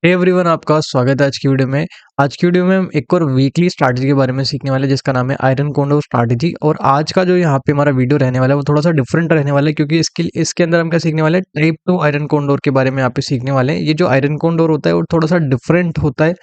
Hey everyone, आपका स्वागत है आज की वीडियो में। आज की वीडियो में हम एक और वीकली स्ट्रैटेजी के बारे में सीखने वाले हैं, जिसका नाम है आयरन कोंडोर स्ट्रैटेजी। और आज का जो यहाँ पे हमारा वीडियो रहने वाला है वो थोड़ा सा डिफरेंट रहने वाला है, क्योंकि इसके अंदर हम क्या सीखने वाले हैं, टाइप 2 आयरन कोंडोर के बारे में यहाँ पे सीखने वाले हैं। ये जो आयरन कोंडोर होता है वो थोड़ा सा डिफरेंट होता है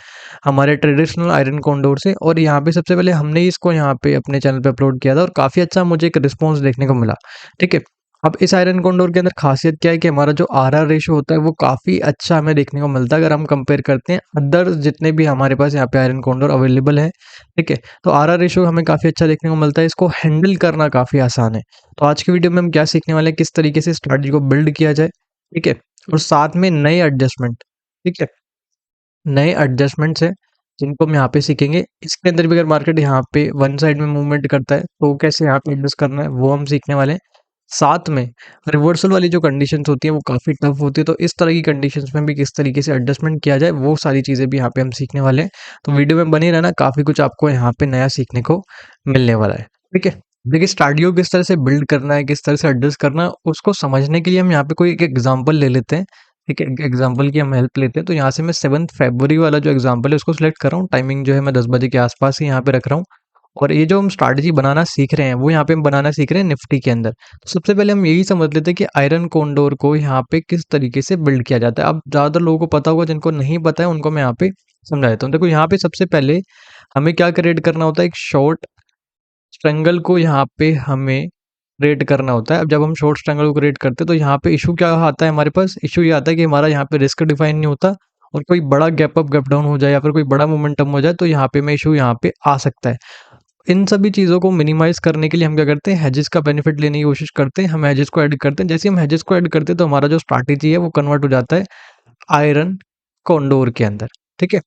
हमारे ट्रेडिशनल आयरन कोंडोर से। और यहाँ पे सबसे पहले हमने इसको यहाँ पे अपने चैनल पे अपलोड किया था और काफ़ी अच्छा मुझे एक रिस्पॉन्स देखने को मिला। ठीक है, अब इस आयरन कोंडोर के अंदर खासियत क्या है कि हमारा जो आरआर रेशो होता है वो काफ़ी अच्छा हमें देखने को मिलता है, अगर हम कंपेयर करते हैं अदर जितने भी हमारे पास यहाँ पे आयरन कोंडोर अवेलेबल है। ठीक है, तो आरआर रेशो हमें काफ़ी अच्छा देखने को मिलता है, इसको हैंडल करना काफ़ी आसान है। तो आज की वीडियो में हम क्या सीखने वाले हैं, किस तरीके से स्ट्रैटेजी को बिल्ड किया जाए। ठीक है, और साथ में नए एडजस्टमेंट। ठीक है, नए एडजस्टमेंट्स है जिनको हम यहाँ पे सीखेंगे। इसके अंदर भी अगर मार्केट यहाँ पे वन साइड में मूवमेंट करता है तो कैसे यहाँ पे एडजस्ट करना है वो हम सीखने वाले हैं। साथ में रिवर्सल वाली जो कंडीशंस होती है वो काफ़ी टफ होती है, तो इस तरह की कंडीशंस में भी किस तरीके से एडजस्टमेंट किया जाए वो सारी चीज़ें भी यहाँ पे हम सीखने वाले हैं। तो वीडियो में बने रहना, काफ़ी कुछ आपको यहाँ पे नया सीखने को मिलने वाला है। ठीक है, देखिए स्ट्रैटेजी को किस तरह से बिल्ड करना है, किस तरह से एडजस्ट करना है, उसको समझने के लिए हम यहाँ पे कोई एक एग्जाम्पल ले लेते हैं। ठीक है, एग्जाम्पल की हम हेल्प लेते हैं। तो यहाँ से मैं 7 फरवरी वाला जो एग्जाम्पल है उसको सिलेक्ट कर रहा हूँ। टाइमिंग जो है मैं 10 बजे के आसपास ही यहाँ पे रख रहा हूँ। और ये जो हम स्ट्रैटेजी बनाना सीख रहे हैं वो यहाँ पे हम बनाना सीख रहे हैं निफ्टी के अंदर। तो सबसे पहले हम यही समझ लेते हैं कि आयरन कोंडोर को यहाँ पे किस तरीके से बिल्ड किया जाता है। अब ज़्यादातर लोगों को पता होगा, जिनको नहीं पता है उनको मैं यहाँ पे समझा देता हूँ। देखो यहाँ पे सबसे पहले हमें क्या क्रिएट करना होता है, एक शॉर्ट स्ट्रैंगल को यहाँ पे हमें क्रिएट करना होता है। अब जब हम शॉर्ट स्ट्रैंगल को क्रिएट करते हैं तो यहाँ पे इशू क्या आता है, हमारे पास इशू ये आता है कि हमारा यहाँ पे रिस्क डिफाइन नहीं होता, और कोई बड़ा गैप अप गैप डाउन हो जाए या फिर कोई बड़ा मोमेंटम हो जाए तो यहाँ पे में इशू यहाँ पे आ सकता है। इन सभी चीज़ों को मिनिमाइज करने के लिए हम क्या करते हैं, हेजेस का बेनिफिट लेने की कोशिश करते हैं। हम हेजेस को ऐड करते हैं, जैसे हम हेजेस को ऐड करते हैं तो हमारा जो स्ट्रैटेजी है वो कन्वर्ट हो जाता है आयरन कोंडोर के अंदर। ठीक है,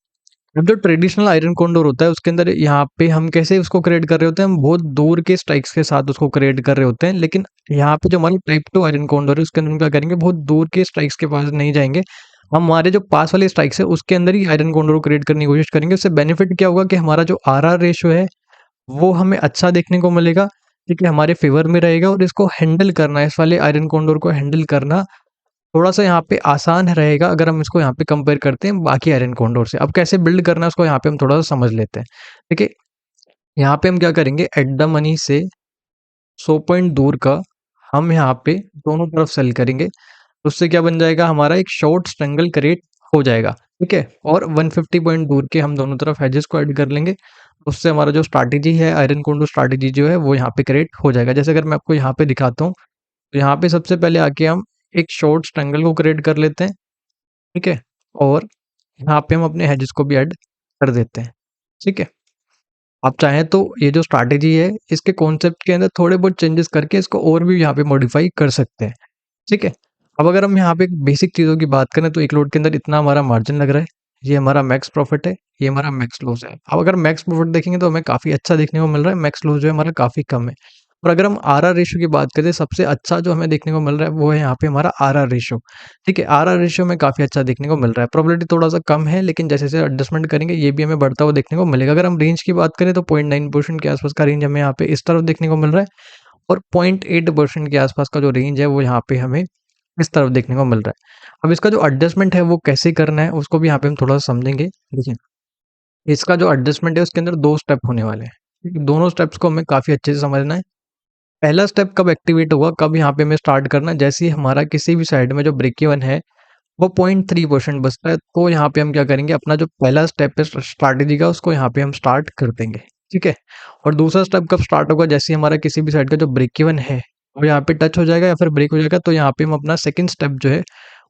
अब जो ट्रेडिशनल आयरन कोंडोर होता है उसके अंदर यहाँ पे हम कैसे उसको क्रिएट कर रहे होते हैं, हम बहुत दूर के स्ट्राइक्स के साथ उसको क्रिएट कर रहे होते हैं। लेकिन यहाँ पे जो हमारी टाइप 2 आयरन कोंडोर है उसके अंदर हम क्या करेंगे, बहुत दूर के स्ट्राइक्स के पास नहीं जाएंगे, हम हमारे जो पास वाले स्ट्राइक्स है उसके अंदर ही आयरन कोंडोर को क्रिएट करने की कोशिश करेंगे। उससे बेनिफिट क्या होगा कि हमारा जो आरआर रेशो है वो हमें अच्छा देखने को मिलेगा। ठीक है, हमारे फेवर में रहेगा, और इसको हैंडल करना, इस वाले आयरन कोंडोर को हैंडल करना थोड़ा-सा यहाँ पे आसान रहेगा अगर हम इसको यहाँ पे कंपेयर करते हैं बाकी आयरन कोंडोर से। अब कैसे बिल्ड करना है उसको यहाँ पे हम थोड़ा-सा समझ लेते हैं। देखिए, यहाँ पे हम क्या करेंगे, एट द मनी से 100 पॉइंट दूर का हम यहाँ पे दोनों तरफ सेल करेंगे। उससे क्या बन जाएगा, हमारा एक शॉर्ट स्ट्रैंगल क्रिएट हो जाएगा। ठीक है, और 150 पॉइंट दूर के हम दोनों तरफ हेजेस को ऐड कर लेंगे। उससे हमारा जो स्ट्रैटेजी है, आयरन कोंडोर स्ट्रैटेजी जो है वो यहाँ पे क्रिएट हो जाएगा। जैसे अगर मैं आपको यहाँ पे दिखाता हूँ, तो यहाँ पे सबसे पहले आके हम एक शॉर्ट स्ट्रैंगल को क्रिएट कर लेते हैं। ठीक है, और यहाँ पे हम अपने हेजेस को भी ऐड कर देते हैं। ठीक है, आप चाहें तो ये जो स्ट्रैटेजी है इसके कॉन्सेप्ट के अंदर थोड़े बहुत चेंजेस करके इसको और भी यहाँ पे मॉडिफाई कर सकते हैं। ठीक है, अब अगर हम यहाँ पे बेसिक चीज़ों की बात करें तो एक लोड के अंदर इतना हमारा मार्जिन लग रहा है, ये हमारा मैक्स प्रॉफिट है, ये हमारा मैक्स लॉस है। अब अगर मैक्स प्रॉफिट देखेंगे तो हमें काफ़ी अच्छा देखने को मिल रहा है, मैक्स लॉस जो है हमारा काफ़ी कम है। और अगर हम आरआर रेशियो की बात करें, सबसे अच्छा जो हमें देखने को मिल रहा है वो है यहाँ पे हमारा आरआर रेशियो। ठीक है, आरआर रेशियो में काफ़ी अच्छा देखने को मिल रहा है। प्रोबेबिलिटी थोड़ा सा कम है, लेकिन जैसे जैसे एडजस्टमेंट करेंगे ये भी हमें बढ़ता हुआ देखने को मिलेगा। अगर हम रेंज की बात करें तो 0.9% के आसपास का रेंज हमें यहाँ पे इस तरफ देखने को मिल रहा है, और 0.8% के आसपास का जो रेंज है वो यहाँ पे हमें इस तरफ देखने को मिल रहा है। अब इसका जो एडजस्टमेंट है वो कैसे करना है उसको भी यहाँ पे हम थोड़ा सा समझेंगे। देखिए, इसका जो एडजस्टमेंट है उसके अंदर 2 स्टेप होने वाले हैं। ठीक है? दोनों स्टेप्स को हमें काफ़ी अच्छे से समझना है। पहला स्टेप कब एक्टिवेट होगा, कब यहाँ पे हमें स्टार्ट करना है, जैसे ही हमारा किसी भी साइड में जो ब्रेक इवन है वो 0.3% बचता है, तो यहाँ पे हम क्या करेंगे, अपना जो पहला स्टेप है स्ट्रैटेजी का उसको यहाँ पे हम स्टार्ट कर देंगे। ठीक है, और दूसरा स्टेप कब स्टार्ट होगा, जैसे ही हमारा किसी भी साइड का जो ब्रेक इवन है वो यहाँ पे टच हो जाएगा या फिर ब्रेक हो जाएगा, तो यहाँ पे हम अपना सेकंड स्टेप जो है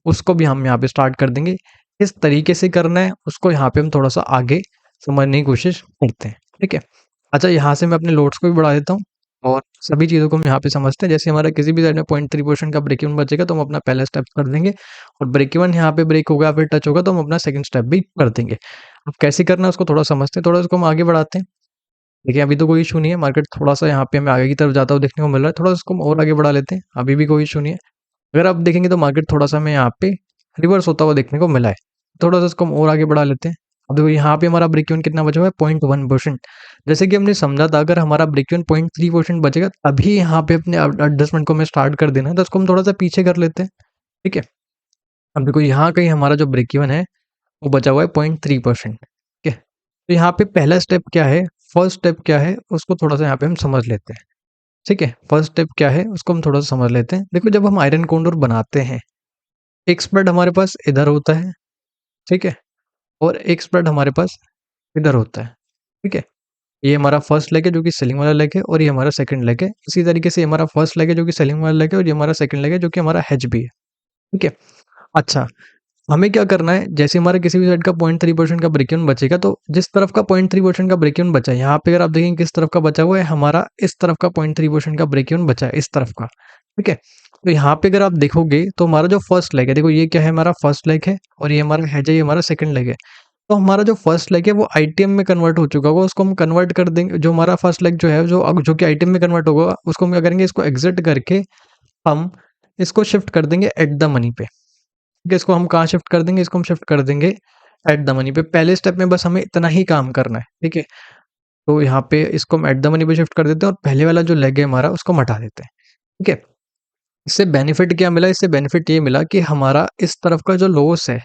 उसको भी हम यहाँ पे स्टार्ट कर देंगे। किस तरीके से करना है उसको यहाँ पे हम थोड़ा सा आगे समझने की कोशिश करते हैं। ठीक है, अच्छा यहाँ से मैं अपने लोड्स को भी बढ़ा देता हूँ और सभी चीज़ों को हम यहाँ पे समझते हैं। जैसे हमारा किसी भी साइड में 0.3% का ब्रेक इवन बचेगा तो हम अपना पहला स्टेप कर देंगे, और ब्रेक इवन यहाँ पे ब्रेक होगा फिर टच होगा तो हम अपना सेकंड स्टेप भी कर देंगे। अब कैसे करना है उसको थोड़ा समझते हैं, थोड़ा उसको हम आगे बढ़ाते हैं। देखिए, अभी तो कोई इशू नहीं है, मार्केट थोड़ा-सा यहाँ पे हमें आगे की तरफ जाता हुआ देखने को मिल रहा है, थोड़ा इसको हम और आगे बढ़ा लेते हैं, अभी भी कोई इशू नहीं है। अगर आप देखेंगे तो मार्केट थोड़ा-सा हमें यहाँ पे रिवर्स होता हुआ देखने को मिला है, थोड़ा-सा इसको हम और आगे बढ़ा लेते हैं। अब देखो यहाँ पे हमारा ब्रेक इवन कितना बचा हुआ है, 0.1%। जैसे कि हमने समझा था, अगर हमारा ब्रेक इवन 0.3% बचेगा तभी यहाँ पे अपने एडजस्टमेंट को हमें स्टार्ट कर देना है, तो इसको हम थोड़ा-सा पीछे कर लेते हैं। ठीक है, अब देखो यहाँ कहीं हमारा जो ब्रेक इवन है वो बचा हुआ है 0.3%। ठीक है, तो यहाँ पे पहला स्टेप क्या है, फर्स्ट स्टेप क्या है, उसको थोड़ा सा यहाँ पे हम समझ लेते हैं। ठीक है, फर्स्ट स्टेप क्या है उसको हम थोड़ा सा समझ लेते हैं। देखो, जब हम आयरन कोंडोर बनाते हैं, एक स्प्रेड हमारे पास इधर होता है, ठीक है, और एक स्प्रेड हमारे पास इधर होता है। ठीक है, ये हमारा फर्स्ट लेग है जो कि सेलिंग वाला लेग है, और ये हमारा सेकंड लेग है। इसी तरीके से ये हमारा फर्स्ट लेग है जो कि सेलिंग वाला लेग है, और ये हमारा सेकंड लेग है जो कि हमारा हेज भी है। ठीक है, अच्छा, हमें क्या करना है, जैसे हमारा किसी भी साइड का 0.3% का ब्रेक इवन बचेगा, तो जिस तरफ का 0.3% का ब्रेक इवन बचा है, यहाँ पे अगर आप देखेंगे किस तरफ का बचा हुआ है, हमारा इस तरफ का 0.3% का ब्रेक इवन बचा है, इस तरफ का। ठीक है, तो यहाँ पे अगर आप देखोगे तो हमारा जो फर्स्ट लेग है, देखो ये क्या है, हमारा फर्स्ट लेग है, और ये हमारा हेज है, ये हमारा सेकंड लेग है। तो हमारा जो फर्स्ट लेग है वो आईटीएम में कन्वर्ट हो चुका होगा, उसको हम कन्वर्ट कर देंगे। जो हमारा फर्स्ट लेग जो है, जो कि आईटीएम में कन्वर्ट होगा, उसको हम क्या करेंगे, इसको एग्जिट करके हम इसको शिफ्ट कर देंगे एट द मनी पे। ठीक है, इसको हम कहाँ शिफ्ट कर देंगे, इसको हम शिफ्ट कर देंगे एट द मनी पे। पहले स्टेप में बस हमें इतना ही काम करना है। ठीक है, तो यहाँ पे इसको हम एट द मनी पे शिफ्ट कर देते हैं, और पहले वाला जो लेग है हमारा उसको हम हटा देते हैं। ठीक है, इससे बेनिफिट क्या मिला, इससे बेनिफिट ये मिला कि हमारा इस तरफ का जो लॉस है,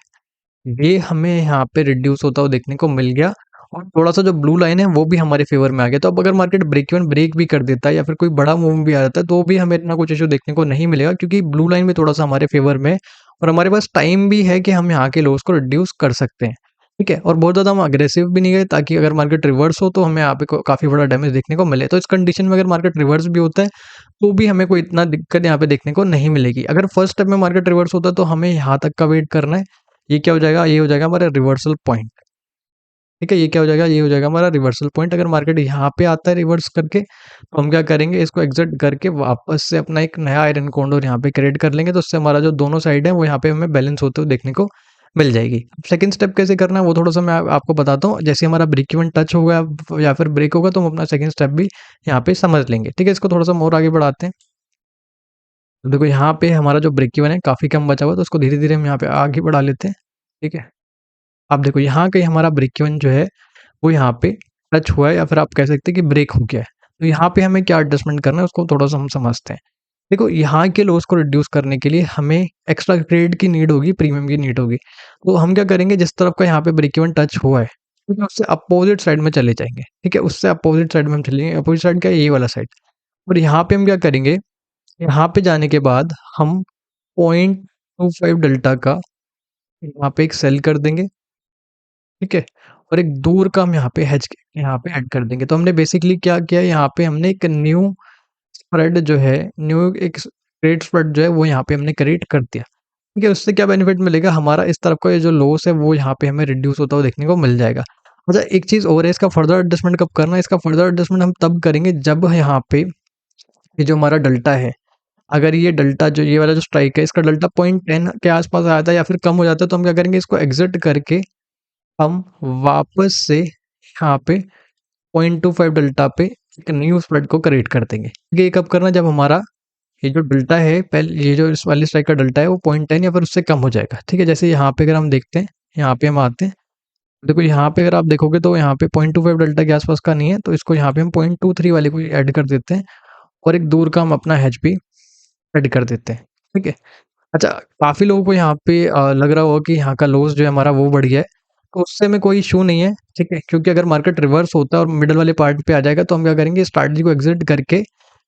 ये हमें यहाँ पे रिड्यूस होता हुआ देखने को मिल गया, और थोड़ा-सा जो ब्लू लाइन है वो भी हमारे फ़ेवर में आ गया। तो अब अगर मार्केट ब्रेक इवन ब्रेक भी कर देता है, या फिर कोई बड़ा मूव भी आ जाता है, तो भी हमें इतना कुछ इश्यू देखने को नहीं मिलेगा, क्योंकि ब्लू लाइन भी थोड़ा-सा हमारे फ़ेवर में है, और हमारे पास टाइम भी है कि हम यहाँ के लॉस को रिड्यूस कर सकते हैं। ठीक है, और बहुत ज़्यादा हम अग्रेसिव भी नहीं गए, ताकि अगर मार्केट रिवर्स हो तो हमें यहाँ पे काफ़ी बड़ा डैमेज देखने को मिले। तो इस कंडीशन में अगर मार्केट रिवर्स भी होता है, तो भी हमें कोई इतना दिक्कत यहाँ पे देखने को नहीं मिलेगी। अगर फर्स्ट स्टेप में मार्केट रिवर्स होता है, तो हमें यहाँ तक का वेट करना है। ये क्या हो जाएगा, ये हो जाएगा हमारा रिवर्सल पॉइंट। ठीक है, ये क्या हो जाएगा, ये हो जाएगा हमारा रिवर्सल पॉइंट। अगर मार्केट यहाँ पे आता है रिवर्स करके, तो हम क्या करेंगे, इसको एग्जिट करके वापस से अपना एक नया आयरन कॉन्डोर यहाँ पे क्रिएट कर लेंगे। तो उससे हमारा जो दोनों साइड है वो यहाँ पे हमें बैलेंस होते हुए देखने को मिल जाएगी। सेकंड स्टेप कैसे करना है वो थोड़ा सा मैं आपको बताता हूँ। जैसे हमारा ब्रेक इवन टच होगा या फिर ब्रेक होगा, तो हम अपना सेकंड स्टेप भी यहाँ पे समझ लेंगे। ठीक है, इसको थोड़ा सा और आगे बढ़ाते हैं। तो देखो, यहाँ पे हमारा जो ब्रेक इवन है काफी कम बचा हुआ है, तो उसको धीरे धीरे हम यहाँ पे आगे बढ़ा लेते हैं। ठीक है, अब देखो यहाँ कहीं हमारा ब्रेक इवन जो है वो यहाँ पे टच हुआ है, या फिर आप कह सकते हैं कि ब्रेक हो गया है। तो यहाँ पे हमें क्या एडजस्टमेंट करना है उसको थोड़ा सा हम समझते हैं। देखो, यहाँ के लॉस को रिड्यूस करने के लिए हमें एक्स्ट्रा क्रेडिट की नीड होगी, प्रीमियम की नीड होगी। तो हम क्या करेंगे, जिस तरफ का यहाँ पे ब्रेक इवन टच हुआ है, ठीक है, उससे अपोजिट साइड में चले जाएंगे। ठीक है, उससे अपोजिट साइड में हम चलेंगे। अपोजिट साइड क्या है, ये वाला साइड। और यहाँ पे हम क्या करेंगे, यहाँ पे जाने के बाद हम 0.25 डेल्टा का यहाँ पे एक सेल कर देंगे। ठीक है, और एक दूर का हम यहाँ पे हेज यहाँ पे ऐड कर देंगे। तो हमने बेसिकली क्या किया, यहाँ पे हमने एक न्यू स्प्रेड जो है, न्यू एक क्रेडिट स्प्रेड जो है वो यहाँ पे हमने क्रिएट कर दिया। ठीक है, उससे क्या बेनिफिट मिलेगा, हमारा इस तरफ का ये जो लॉस है वो यहाँ पे हमें रिड्यूस होता हुआ देखने को मिल जाएगा। अच्छा, एक चीज़ और है, इसका फर्दर एडजस्टमेंट कब करना है, इसका फर्दर एडजस्टमेंट हम तब करेंगे जब यहाँ पे ये जो हमारा डेल्टा है, अगर ये डेल्टा जो ये वाला जो स्ट्राइक है, इसका डेल्टा 0.10 के आसपास आ जाता है या फिर कम हो जाता है, तो हम क्या करेंगे, इसको एग्जिट करके हम वापस से यहाँ पे 0.25 डेल्टा पे एक न्यू स्प्रेड को क्रिएट कर देंगे। ये कब करना, जब हमारा ये जो डेल्टा है, पहले ये जो इस वाली स्ट्राइक का डेल्टा है वो 0.10 या फिर उससे कम हो जाएगा। ठीक है, जैसे यहाँ पे अगर हम देखते हैं, यहाँ पे हम आते हैं, देखो यहाँ पे अगर आप देखोगे तो यहाँ पे 0.25 डेल्टा के आसपास का नहीं है, तो इसको यहाँ पे हम 0.23 वाले को ऐड कर देते हैं, और एक दूर का हम अपना एच पी ऐड कर देते हैं। ठीक है, अच्छा, काफ़ी लोगों को यहाँ पे लग रहा होगा कि यहाँ का लॉस जो है हमारा वो बढ़ गया है, तो उससे हमें कोई इश्यू नहीं है। ठीक है, क्योंकि अगर मार्केट रिवर्स होता है और मिडल वाले पार्ट पे आ जाएगा, तो हम क्या करेंगे, स्ट्रैटेजी को एग्जिट करके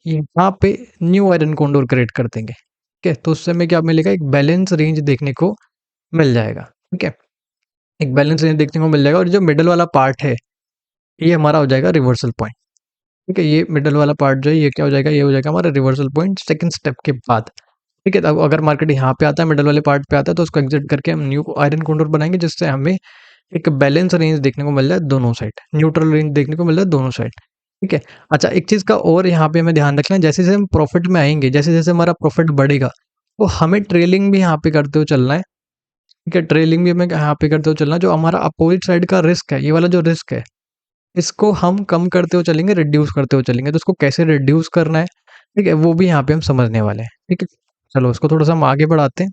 यहाँ पे न्यू आयरन कॉन्डोर क्रिएट कर देंगे। ठीक है, तो उससे हमें क्या मिलेगा, एक बैलेंस रेंज देखने को मिल जाएगा। ठीक है, एक बैलेंस रेंज देखने को मिल जाएगा, और जो मिडल वाला पार्ट है ये हमारा हो जाएगा रिवर्सल पॉइंट। ठीक है, ये मिडल वाला पार्ट जो है ये क्या हो जाएगा, ये हो जाएगा हमारा रिवर्सल पॉइंट सेकंड स्टेप के बाद। ठीक है, तब अगर मार्केट यहाँ पे आता है, मिडल वाले पार्ट पे आता है, तो उसको एग्जिट करके हम न्यू आयरन कॉन्डोर बनाएंगे, जिससे हमें एक बैलेंस रेंज देखने को मिल जाए दोनों साइड, न्यूट्रल रेंज देखने को मिल जाए दोनों साइड। ठीक है, अच्छा, एक चीज़ का और यहाँ पे हमें ध्यान रखना है, जैसे जैसे हम प्रॉफिट में आएंगे, जैसे जैसे हमारा प्रॉफिट बढ़ेगा, तो हमें ट्रेलिंग भी यहाँ पे करते हुए चलना है। ठीक है, ट्रेलिंग भी हमें यहाँ पे करते हुए चलना है। जो हमारा अपोजिट साइड का रिस्क है, ये वाला जो रिस्क है, इसको हम कम करते हुए चलेंगे, रिड्यूस करते हुए चलेंगे। तो उसको कैसे रिड्यूस करना है, ठीक है, वो भी यहाँ पे हम समझने वाले हैं। ठीक है, चलो उसको थोड़ा सा हम आगे बढ़ाते हैं,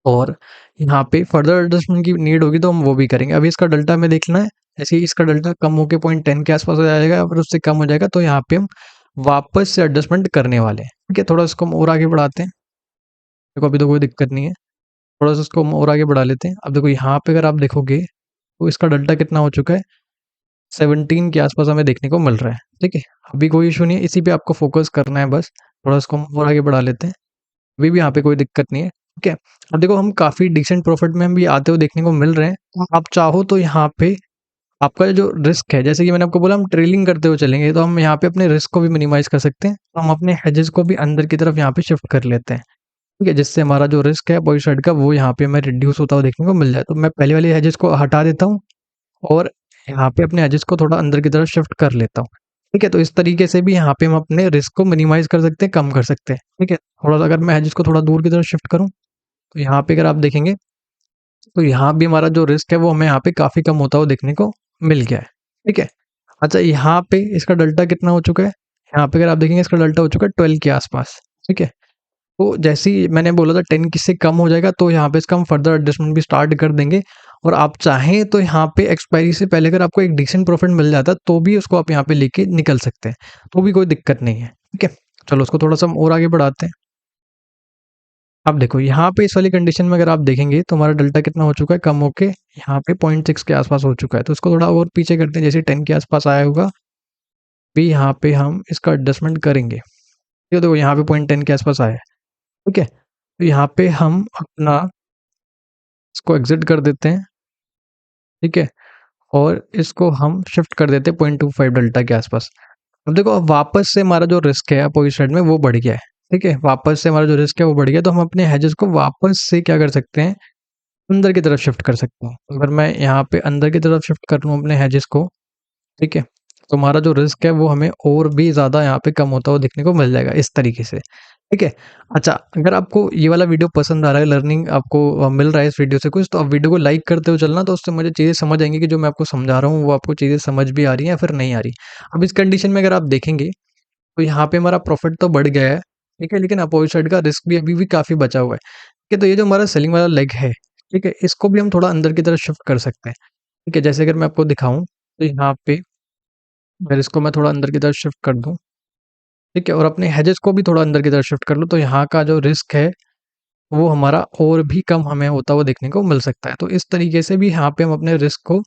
और यहाँ पे फर्दर एडजस्टमेंट की नीड होगी तो हम वो भी करेंगे। अभी इसका डेल्टा हमें देखना है, जैसे ही इसका डेल्टा कम होके 0.10 के आसपास हो जाएगा, या फिर उससे कम हो जाएगा, तो यहाँ पे हम वापस से एडजस्टमेंट करने वाले हैं। ठीक है, थोड़ा इसको हम और आगे बढ़ाते हैं। देखो, अभी तो कोई दिक्कत नहीं है, थोड़ा सा इसको हम और आगे बढ़ा लेते हैं। अब देखो यहाँ पे अगर आप देखोगे तो इसका डेल्टा कितना हो चुका है, 17 के आसपास हमें देखने को मिल रहा है। ठीक है, अभी कोई इशू नहीं है, इसी पे आपको फोकस करना है बस। थोड़ा इसको हम और आगे बढ़ा लेते हैं, अभी भी यहाँ पे कोई दिक्कत नहीं है। ठीक है, अब देखो हम काफ़ी डिसेंट प्रॉफिट में हम भी आते हुए देखने को मिल रहे हैं। तो आप चाहो तो यहाँ पे आपका जो रिस्क है, जैसे कि मैंने आपको बोला हम ट्रेलिंग करते हुए चलेंगे, तो हम यहाँ पे अपने रिस्क को भी मिनिमाइज कर सकते हैं। तो हम अपने हेजेस को भी अंदर की तरफ यहाँ पे शिफ्ट कर लेते हैं। ठीक है, जिससे हमारा जो रिस्क है अपोजिट साइड का वो यहाँ पे हमें रिड्यूस होता हुआ देखने को मिल जाए। तो मैं पहले वाले हेजेस को हटा देता हूँ और यहाँ पे अपने एजेस को थोड़ा अंदर की तरफ शिफ्ट कर लेता हूँ। ठीक है, तो इस तरीके से भी यहाँ पे हम अपने रिस्क को मिनिमाइज कर सकते हैं, कम कर सकते हैं। ठीक है, थोड़ा सा अगर मैं एजेस को थोड़ा दूर की तरफ शिफ्ट करूँ तो यहाँ पे अगर आप देखेंगे तो यहाँ भी हमारा जो रिस्क है वो हमें यहाँ पे काफ़ी कम होता हुआ देखने को मिल गया है। ठीक है, अच्छा यहाँ पे इसका डेल्टा कितना हो चुका है, यहाँ पे अगर आप देखेंगे इसका डेल्टा हो चुका है 12 के आसपास। ठीक है, तो जैसे ही मैंने बोला था 10 से कम हो जाएगा तो यहाँ पे इसका हम फर्दर एडजस्टमेंट भी स्टार्ट कर देंगे। और आप चाहें तो यहाँ पे एक्सपायरी से पहले अगर आपको एक डिसेंट प्रॉफिट मिल जाता है तो भी उसको आप यहाँ पे लेके निकल सकते हैं, तो भी कोई दिक्कत नहीं है। ठीक है, चलो उसको थोड़ा सा हम और आगे बढ़ाते हैं। अब देखो यहाँ पे इस वाली कंडीशन में अगर आप देखेंगे तो हमारा डेल्टा कितना हो चुका है, कम होके यहाँ पे 0.6 के आसपास हो चुका है। तो इसको थोड़ा और पीछे करते हैं, जैसे 10 के आसपास आया होगा भी यहाँ पे हम इसका एडजस्टमेंट करेंगे। ये देखो यहाँ पे 0.10 के आसपास आया है। ठीक है, तो यहाँ पे हम अपना इसको एग्जिट कर देते हैं। ठीक है, और इसको हम शिफ्ट कर देते हैं 0.25 डेल्टा के आसपास। अब देखो अब वापस से हमारा जो रिस्क है अपोजिट साइड में वो बढ़ गया है। ठीक है, वापस से हमारा जो रिस्क है वो बढ़ गया, तो हम अपने हेजेस को वापस से क्या कर सकते हैं, अंदर की तरफ शिफ्ट कर सकते हैं। अगर मैं यहाँ पे अंदर की तरफ शिफ्ट कर लूँ अपने हेजेस को, ठीक है, तो हमारा जो रिस्क है वो हमें और भी ज़्यादा यहाँ पे कम होता हुआ देखने को मिल जाएगा इस तरीके से। ठीक है, अच्छा अगर आपको ये वाला वीडियो पसंद आ रहा है, लर्निंग आपको मिल रहा है इस वीडियो से कुछ, तो आप वीडियो को लाइक करते हुए चलना, तो उससे मुझे चीज़ें समझ आएंगी कि जो मैं आपको समझा रहा हूँ वो आपको चीज़ें समझ भी आ रही हैं या फिर नहीं आ रही। अब इस कंडीशन में अगर आप देखेंगे तो यहाँ पे हमारा प्रॉफिट तो बढ़ गया है। ठीक है, लेकिन अपोजिट साइड का रिस्क भी अभी भी काफ़ी बचा हुआ है। ठीक है, तो ये जो हमारा सेलिंग वाला लेग है, ठीक है, इसको भी हम थोड़ा अंदर की तरफ शिफ्ट कर सकते हैं। ठीक है, जैसे अगर मैं आपको दिखाऊँ तो यहाँ पे अगर इसको मैं थोड़ा अंदर की तरफ शिफ्ट कर दूँ, ठीक है, और अपने हेजेस को भी थोड़ा अंदर की तरफ शिफ्ट कर लूँ, तो यहाँ का जो रिस्क है वो हमारा और भी कम हमें होता हुआ देखने को मिल सकता है। तो इस तरीके से भी यहाँ पे हम अपने रिस्क को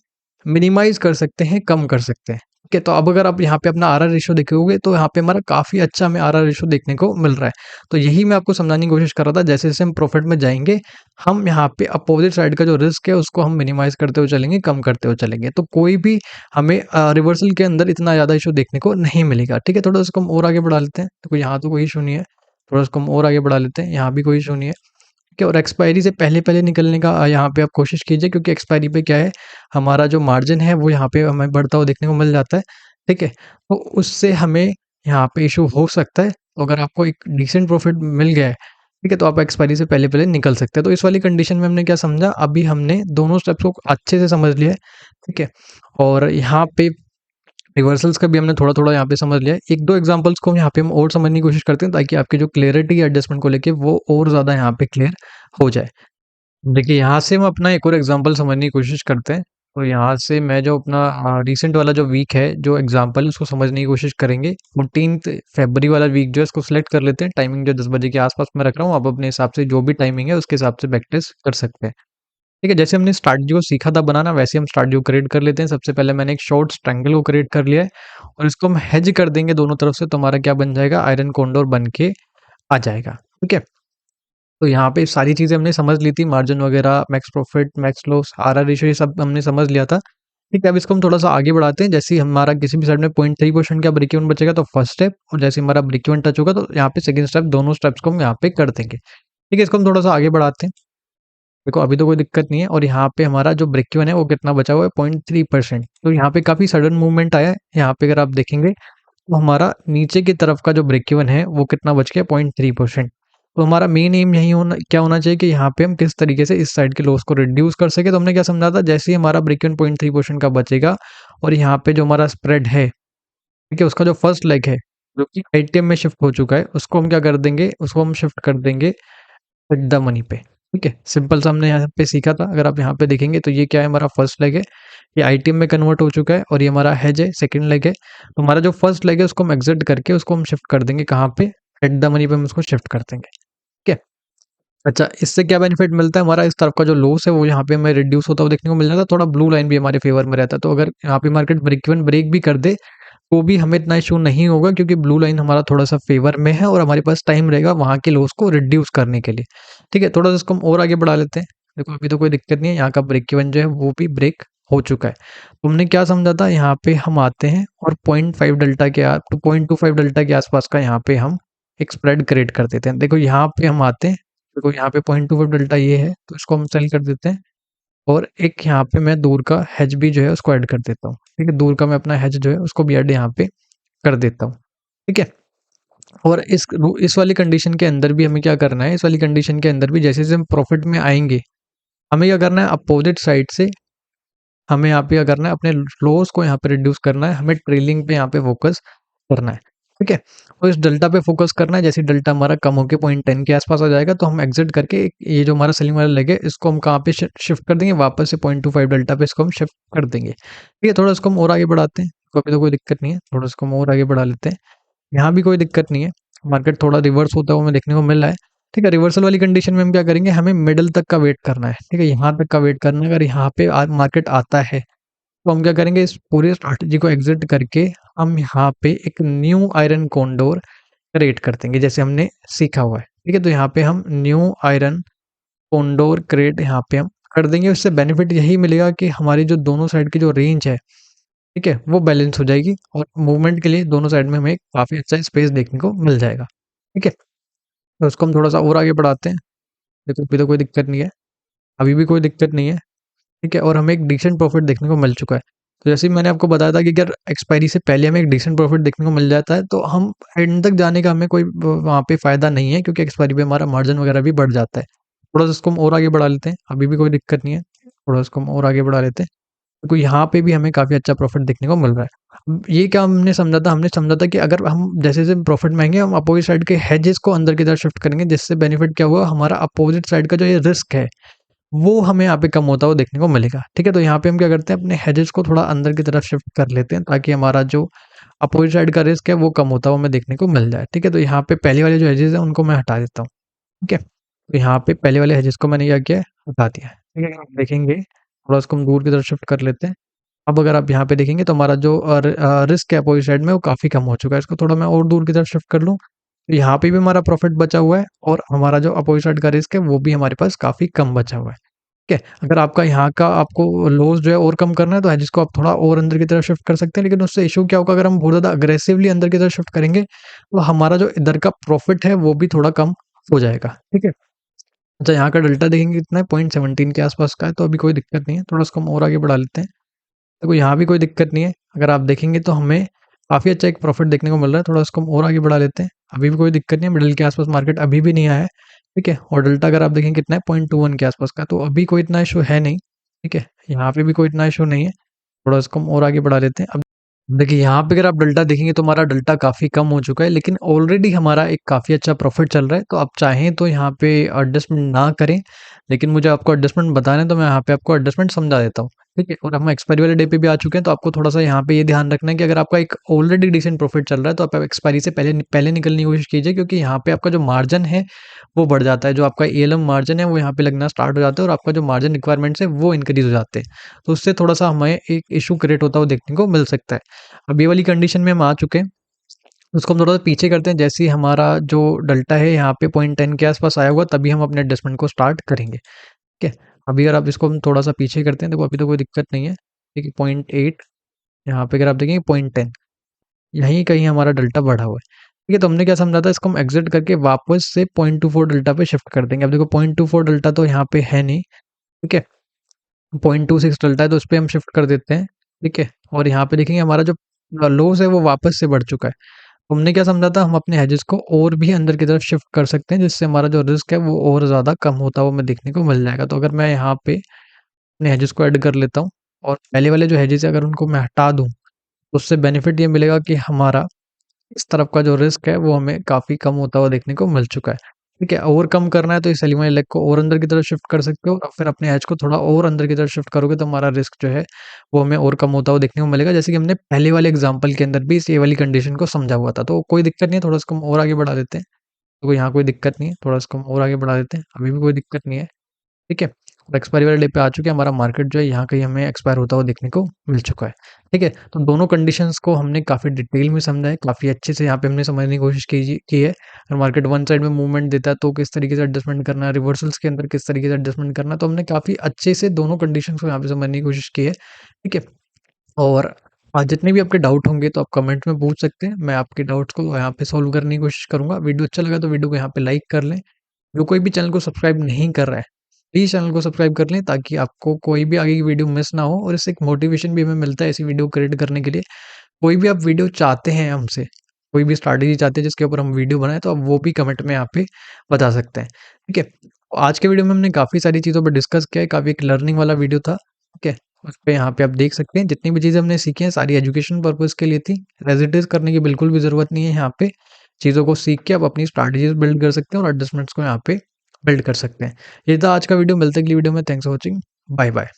मिनिमाइज़ कर सकते हैं, कम कर सकते हैं। ठीक है, तो अब अगर आप यहाँ पे अपना आरआर रेशियो देखोगे तो यहाँ पे हमारा काफ़ी अच्छा हमें आरआर रेशियो देखने को मिल रहा है। तो यही मैं आपको समझाने की कोशिश कर रहा था, जैसे-जैसे हम प्रॉफिट में जाएँगे, हम यहाँ पे अपोज़िट साइड का जो रिस्क है उसको हम मिनिमाइज़ करते हुए चलेंगे, कम करते हुए चलेंगे। तो कोई भी हमें रिवर्सल के अंदर इतना ज़्यादा इश्यू देखने को नहीं मिलेगा। ठीक है, थोड़ा इसको हम और आगे बढ़ा लेते हैं। देखो यहाँ तो कोई इश्यू नहीं है, थोड़ा इसको हम और आगे बढ़ा लेते हैं, यहाँ भी कोई इश्यू नहीं है। ठीक है, और एक्सपायरी से पहले-पहले निकलने का यहाँ पे आप कोशिश कीजिए, क्योंकि एक्सपायरी पे क्या है, हमारा जो मार्जिन है वो यहाँ पे हमें बढ़ता हुआ देखने को मिल जाता है। ठीक है, तो उससे हमें यहाँ पे इश्यू हो सकता है। तो अगर आपको एक डिसेंट प्रॉफिट मिल गया है, ठीक है, तो आप एक्सपायरी से पहले-पहले निकल सकते हैं। तो इस वाली कंडीशन में हमने क्या समझा, अभी हमने दोनों स्टेप्स को अच्छे से समझ लिया है। ठीक है, और यहाँ पे रिवर्सल्स का भी हमने थोड़ा-थोड़ा यहाँ पे समझ लिया है। 1-2 एग्ज़ाम्पल्स को यहाँ पे हम और समझने की कोशिश करते हैं, ताकि आपकी जो क्लैरिटी है एडजस्टमेंट को लेके वो और ज़्यादा यहाँ पे क्लियर हो जाए। देखिए, यहाँ से हम अपना एक और एग्ज़ाम्पल समझने की कोशिश करते हैं। तो यहाँ से मैं जो अपना रिसेंट वाला जो वीक है, जो एग्ज़ाम्पल है उसको समझने की कोशिश करेंगे। 14th फ़रवरी वाला वीक जो है इसको सिलेक्ट कर लेते हैं। टाइमिंग जो 10 बजे के आस-पास मैं रख रहा हूँ। आप अपने हिसाब से जो भी टाइमिंग है उसके हिसाब से बैक टेस्ट कर सकते हैं। ठीक है, जैसे हमने स्ट्रैटेजी को सीखा था बनाना, वैसे हम स्ट्रैटेजी को क्रिएट कर लेते हैं। सबसे पहले मैंने एक शॉर्ट ट्रायंगल को क्रिएट कर लिया है और इसको हम हेज कर देंगे दोनों तरफ से, तो हमारा क्या बन जाएगा, आयरन कोंडोर बन के आ जाएगा। ठीक है? तो यहाँ पे सारी चीज़ें हमने समझ ली थी, मार्जिन वगैरह, max profit, max loss, RR ratio, ये सब हमने समझ लिया था। ठीक है, अब इसको हम थोड़ा-सा आगे बढ़ाते हैं। जैसे ही हमारा किसी भी साइड में 0.3% का ब्रेक इवन बचेगा तो फर्स्ट स्टेप, और जैसे हमारा ब्रेक इवन टच होगा तो यहाँ पे सेकंड स्टेप, दोनों स्टेप्स को हम यहाँ पे कर देंगे। ठीक है, इसको हम थोड़ा-सा आगे बढ़ाते हैं। देखो अभी तो कोई दिक्कत नहीं है, और यहाँ पे हमारा जो ब्रेक इवन है वो कितना बचा हुआ है, 0.3%। तो यहाँ पे काफ़ी सडन मूवमेंट आया है। यहाँ पे अगर आप देखेंगे तो हमारा नीचे की तरफ का जो ब्रेक इवन है वो कितना बच गया, 0.3%। तो हमारा मेन एम यही होना क्या होना चाहिए कि यहाँ पे हम किस तरीके से इस साइड के लॉस को रिड्यूस कर सके। तो हमने क्या समझा था, जैसे ही हमारा ब्रेक इवन 0.3% का बचेगा और यहाँ पे जो हमारा स्प्रेड है, ठीक है, उसका जो फर्स्ट लेग है जो कि आईटीएम में शिफ्ट हो चुका है, उसको हम क्या कर देंगे, उसको हम शिफ्ट कर देंगे विद द मनी पे। ठीक है, सिंपल सा हमने यहाँ पे सीखा था। अगर आप यहाँ पे देखेंगे तो ये क्या है, हमारा फर्स्ट लेग है, ये आईटीएम में कन्वर्ट हो चुका है, और ये हमारा हेज है, सेकंड लेग है। तो हमारा जो फर्स्ट लेग है उसको हम एग्जिट करके उसको हम शिफ्ट कर देंगे कहाँ पे, एट द मनी पे हम उसको शिफ्ट कर देंगे। ठीक है, अच्छा, इससे क्या बेनिफिट मिलता है, हमारा इस तरफ का जो लॉस है वो यहाँ पे हमें रिड्यूस होता हुआ देखने को मिल जाता है, थोड़ा ब्लू लाइन भी हमारे फेवर में रहता है। तो अगर यहाँ पे मार्केट ब्रेक इवन ब्रेक भी कर दे तो भी हमें इतना इशू नहीं होगा, क्योंकि ब्लू लाइन हमारा थोड़ा-सा फ़ेवर में है और हमारे पास टाइम रहेगा वहाँ के लॉस को रिड्यूस करने के लिए। ठीक है, थोड़ा-सा इसको हम और आगे बढ़ा लेते हैं। देखो अभी तो कोई दिक्कत नहीं है, यहाँ का ब्रेक इवन जो है वो भी ब्रेक हो चुका है। तो हमने क्या समझा था, यहाँ पे हम आते हैं और 0.5 डेल्टा के 0.25 डेल्टा के आसपास का यहाँ पे हम एक स्प्रेड क्रिएट कर देते हैं। देखो यहाँ पे हम आते हैं, देखो यहाँ पे 0.25 डेल्टा ये है, तो इसको हम सेल कर देते हैं। और एक यहाँ पे मैं दूर का हेज भी जो है उसको ऐड कर देता हूँ। ठीक है, दूर का मैं अपना हेज जो है उसको भी ऐड यहाँ पे कर देता हूँ। ठीक है? और इस वाली कंडीशन के अंदर भी हमें क्या करना है, इस वाली कंडीशन के अंदर भी जैसे-जैसे हम प्रॉफ़िट में आएँगे, हमें क्या करना है, अपोज़िट साइड से हमें यहाँ पे क्या करना है, अपने लॉस को यहाँ पे रिड्यूस करना है, हमें ट्रेलिंग पे यहाँ पे फ़ोकस करना है। ठीक है? और इस डेल्टा पे फ़ोकस करना है, जैसे ही डेल्टा हमारा कम होके 0.10 के आस-पास आ जाएगा, तो हम एग्ज़िट करके ये जो हमारा सेलिंग वाला लेग है, इसको हम कहाँ पे शिफ्ट कर देंगे, वापस से 0.25 डेल्टा पे इसको हम शिफ्ट कर देंगे। ठीक है? थोड़ा इसको हम और आगे बढ़ाते हैं, तो अभी तो कोई दिक्कत नहीं है, थोड़ा इसको हम और आगे बढ़ा लेते हैं। यहाँ भी कोई दिक्कत नहीं है, मार्केट थोड़ा रिवर्स होता हुआ हमें देखने को मिल रहा है। ठीक है, रिवर्सल वाली कंडीशन में हम क्या करेंगे, हमें मिडल तक का वेट करना है। ठीक है, यहाँ तक का वेट करना है, अगर यहाँ पे मार्केट आता है, तो हम क्या करेंगे, इस पूरी स्ट्रैटेजी को एग्ज़िट करके हम यहाँ पे एक न्यू आयरन कॉन्डोर क्रिएट कर देंगे, जैसे हमने सीखा हुआ है। ठीक है, तो यहाँ पे हम न्यू आयरन कॉन्डोर क्रिएट यहाँ पे हम कर देंगे। उससे बेनिफिट यही मिलेगा कि हमारी जो दोनों साइड की जो रेंज है, ठीक है, वो बैलेंस हो जाएगी और मूवमेंट के लिए दोनों साइड में हमें काफ़ी अच्छा स्पेस देखने को मिल जाएगा। ठीक है, तो उसको हम थोड़ा-सा और आगे बढ़ाते हैं। देखो अभी तो कोई दिक्कत नहीं है, अभी भी कोई दिक्कत नहीं है। ठीक है, और हमें एक डिसेंट प्रॉफ़िट देखने को मिल चुका है। तो जैसे ही मैंने आपको बताया था कि अगर एक्सपायरी से पहले हमें एक डिसेंट प्रॉफ़िट देखने को मिल जाता है, तो हम एंड तक जाने का हमें कोई व वहाँ पे फ़ायदा नहीं है, क्योंकि एक्सपायरी पे हमारा मार्जिन वगैरह भी बढ़ जाता है। थोड़ा-सा इसको हम और आगे बढ़ा लेते हैं, अभी भी कोई दिक्कत नहीं है। थोड़ा इसको हम और आगे बढ़ा लेते हैं। देखो यहाँ पे भी हमें काफ़ी अच्छा प्रॉफ़िट देखने को मिल रहा है। ये क्या हमने समझा था कि अगर हम जैसे-जैसे प्रॉफ़िट में आएँगे, हम अपोज़िट साइड के हेजेस को अंदर की तरफ शिफ्ट करेंगे, जिससे बेनिफिट क्या हुआ, हमारा अपोज़िट साइड का जो ये रिस्क है, वो हमें यहाँ पे कम होता हुआ देखने को मिलेगा। ठीक है? तो यहाँ पे हम क्या करते हैं, अपने हेजेस को थोड़ा अंदर की तरफ शिफ्ट कर लेते हैं, ताकि हमारा जो अपोज़िट साइड का रिस्क है, वो कम होता हुआ हमें देखने को मिल जाए। ठीक है? तो यहाँ पे पहले वाले जो हेजेस हैं, उनको मैं हटा देता हूँ। ठीक है? तो यहाँ पे पहले वाले हेजेस को मैंने क्या किया है, हटा दिया है। ठीक है? अगर आप देखेंगे, थोड़ा इसको हम दूर की तरफ शिफ्ट कर लेते हैं। अब अगर आप यहाँ पे देखेंगे, तो हमारा जो रिस्क है अपोज़िट साइड में, वो काफ़ी कम हो चुका है। इसको थोड़ा मैं और दूर की तरफ शिफ्ट कर लूँ, तो यहाँ पे भी हमारा प्रॉफ़िट बचा हुआ है और हमारा जो अपोज़िट साइड का रिस्क है, वो भी हमारे पास काफ़ी कम बचा हुआ है। ठीक है? अगर आपका यहाँ का आपको लॉस जो है और कम करना है, तो हेजेस को आप थोड़ा और अंदर की तरफ शिफ्ट कर सकते हैं, लेकिन उससे इश्यू क्या होगा, अगर हम बहुत ज़्यादा अग्रेसिवली अंदर की तरफ शिफ्ट करेंगे, तो हमारा जो इधर का प्रॉफ़िट है, वो भी थोड़ा कम हो जाएगा। ठीक है? अच्छा, यहाँ का डेल्टा देखेंगे कितना है, 0.17 के आसपास का है, तो अभी कोई दिक्कत नहीं है। थोड़ा इसको हम और आगे बढ़ा लेते हैं। देखो यहाँ भी कोई दिक्कत नहीं है। अगर आप देखेंगे, तो हमें काफ़ी अच्छा एक प्रॉफ़िट देखने को मिल रहा है। थोड़ा इसको हम और आगे बढ़ा लेते हैं। अभी भी कोई दिक्कत नहीं है, मिडल के आसपास मार्केट अभी भी नहीं आया है। ठीक है? और डेल्टा अगर आप देखेंगे कितना है, 0.21 के आसपास का, तो अभी कोई इतना इश्यू है नहीं। ठीक है? यहाँ पे भी कोई इतना इश्यू नहीं है। थोड़ा इसको हम और आगे बढ़ा लेते हैं। अब देखिए, यहाँ पे अगर आप डेल्टा देखेंगे, तो हमारा डेल्टा काफ़ी कम हो चुका है, लेकिन ऑलरेडी हमारा एक काफ़ी अच्छा प्रॉफ़िट चल रहा है। तो आप चाहें तो यहाँ पे एडजस्टमेंट ना करें, लेकिन मुझे आपको एडजस्टमेंट बताना है, तो मैं यहाँ पे आपको एडजस्टमेंट समझा देता हूँ। ठीक है? और हम एक्सपायरी वाले डे पे भी आ चुके हैं, तो आपको थोड़ा-सा यहाँ पे ये ध्यान रखना है कि अगर आपका एक ऑलरेडी डिसेंट प्रॉफ़िट चल रहा है, तो आप एक्सपायरी से पहले पहले निकलने की कोशिश कीजिए, क्योंकि यहाँ पे आपका जो मार्जिन है, वो बढ़ जाता है। जो आपका एएलएम मार्जिन है, वो यहाँ पे लगना स्टार्ट हो जाता है और आपका जो मार्जिन रिक्वायरमेंट्स है, वो इंक्रीज़ हो जाते हैं। तो उससे थोड़ा-सा हमें एक इश्यू क्रिएट होता हुआ देखने को मिल सकता है। अब ये वाली कंडीशन में हम आ चुके हैं, उसको हम थोड़ा-सा पीछे करते हैं। जैसे ही हमारा जो डेल्टा है यहाँ पे 0.10 के आस-पास आया होगा, तभी हम अपने एडजस्टमेंट को स्टार्ट करेंगे। ठीक है? अभी अगर आप इसको हम थोड़ा-सा पीछे करते हैं, देखो अभी तो कोई दिक्कत नहीं है। ठीक है, 0.8, यहाँ पे अगर आप देखेंगे 0.10, यहीं कहीं हमारा डेल्टा बढ़ा हुआ है। ठीक है, तो हमने क्या समझा था, इसको हम एग्ज़िट करके वापस से 0.24 डेल्टा पे शिफ्ट कर देंगे। अब देखो 0.24 डेल्टा तो यहाँ पे है नहीं, ठीक है? 0.26 डलता है, तो उसपे हम शिफ्ट कर देते हैं। ठीक है? और यहाँ पे देखेंगे, हमारा जो लॉस है, वो वापस से बढ़ चुका है। तो हमने क्या समझा था, हम अपने हेजेस को और भी अंदर की तरफ शिफ्ट कर सकते हैं, जिससे हमारा जो रिस्क है, वो और ज़्यादा कम होता हुआ हमें देखने को मिल जाएगा। तो अगर मैं यहाँ पे अपने हेजेस को ऐड कर लेता हूँ और पहले वाले जो हेजेस है, अगर उनको मैं हटा दूँ, तो उससे बेनिफिट ये मिलेगा कि हमारा इस तरफ का जो रिस्क है, वो हमें काफ़ी कम होता हुआ देखने को मिल चुका है। ठीक है? और कम करना है, तो इस सेलिंग वाले लेग को और अंदर की तरफ शिफ्ट कर सकते हो और फिर अपने एज को थोड़ा और अंदर की तरफ शिफ्ट करोगे, तो हमारा रिस्क जो है, वो हमें और कम होता हुआ देखने को मिलेगा। जैसे कि हमने पहले वाले एग्ज़ाम्पल के अंदर भी इस ये वाली कंडीशन को समझा हुआ था। तो कोई दिक्कत नहीं है, थोड़ा इसको हम और आगे बढ़ा देते हैं। तो यहाँ कोई दिक्कत नहीं है, थोड़ा इसको हम और आगे बढ़ा देते हैं, अभी भी कोई दिक्कत नहीं है, ठीक है। और एक्सपायरी वाले डे पे आ चुके हैं, हमारा मार्केट जो है यहाँ कहीं हमें एक्सपायर होता हुआ देखने को मिल चुका है, ठीक है। तो दोनों कंडीशंस को हमने काफ़ी डिटेल में समझा है, काफ़ी अच्छे से यहाँ पे हमने समझने की कोशिश की है। अगर मार्केट वन साइड में मूवमेंट देता है तो किस तरीके से एडजस्टमेंट करना है, रिवर्सल्स के अंदर किस तरीके से एडजस्टमेंट करना है, तो हमने काफ़ी अच्छे से दोनों कंडीशंस को यहाँ पे समझने की कोशिश की है, ठीक है। और जितने भी आपके डाउट होंगे तो आप कमेंट में पूछ सकते हैं, मैं आपके डाउट्स को यहाँ पे सॉल्व करने की कोशिश करूँगा। वीडियो अच्छा लगा तो वीडियो को यहाँ पे लाइक कर लें। जो कोई भी चैनल को सब्सक्राइब नहीं कर रहा है, प्लीज़ चैनल को सब्सक्राइब कर लें ताकि आपको कोई भी आगे की वीडियो मिस ना हो, और इससे एक मोटिवेशन भी हमें मिलता है ऐसी वीडियो क्रिएट करने के लिए। कोई भी आप वीडियो चाहते हैं हमसे, कोई भी स्ट्रैटेजी चाहते हैं जिसके ऊपर हम वीडियो बनाएँ, तो आप वो भी कमेंट में यहाँ पे बता सकते हैं, ठीक है। आज के वीडियो में हमने काफ़ी सारी चीज़ों पर डिस्कस किया है, काफ़ी एक लर्निंग वाला वीडियो था, ठीक है। उसपे यहाँ पे आप देख सकते हैं जितनी भी चीज़ें हमने सीखी हैं सारी एजुकेशन पर्पज़ के लिए थी। हेजिटेट करने की बिल्कुल भी ज़रूरत नहीं है यहाँ पे। चीज़ों को सीख के आप अपनी स्ट्रैटेजीज़ बिल्ड कर सकते हैं और एडजस्टमेंट्स को यहाँ पे बिल्ड कर सकते हैं। ये था आज का वीडियो, मिलते हैं अगली वीडियो में। Thanks for watching, bye bye.